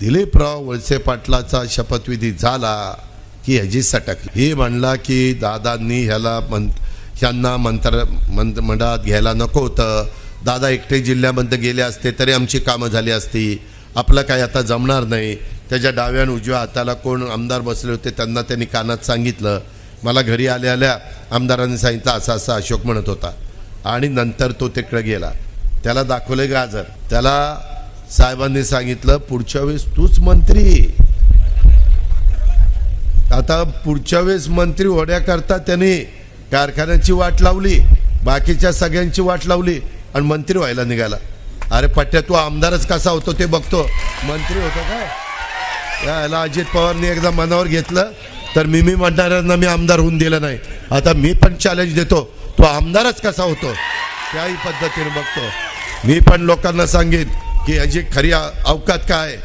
दिलीपराव वळसे पाटलाचा शपथविधी झाला की ह्याची सटकली. हे म्हणला की दादांनी ह्यांना मंत्रिमंडळात घ्यायला नको होतं. दादा एकटे जिल्ह्यामध्ये गेले असते तरी आमची कामं झाली असती. आपलं काय आता जमणार नाही. त्याच्या डाव्या आणि उजव्या हाताला कोण आमदार बसले होते त्यांना त्यांनी कानात सांगितलं. मला घरी आल्या आल्या आमदारांनी सांगितलं असं असं अशोक म्हणत होता. आणि नंतर तो तिकडे गेला. त्याला दाखवले गाजर. त्याला साहेबांनी सांगितलं पुढच्या वेळेस तूच मंत्री. आता पुढच्या वेळेस मंत्री होण्याकरता त्याने कारखान्याची वाट लावली, बाकीच्या सगळ्यांची वाट लावली आणि मंत्री व्हायला निघाला. अरे पट्ट्या तू आमदारच कसा होतो ते बघतो, मंत्री होतो काय? याला अजित पवारने एकदा मनावर घेतलं तर मी म्हणणाऱ्यांना मी आमदार होऊन दिलं नाही. आता मी पण चॅलेंज देतो, तो आमदारच कसा होतो त्याही पद्धतीने बघतो. मी पण लोकांना सांगेन की याची खरी अवकात काय.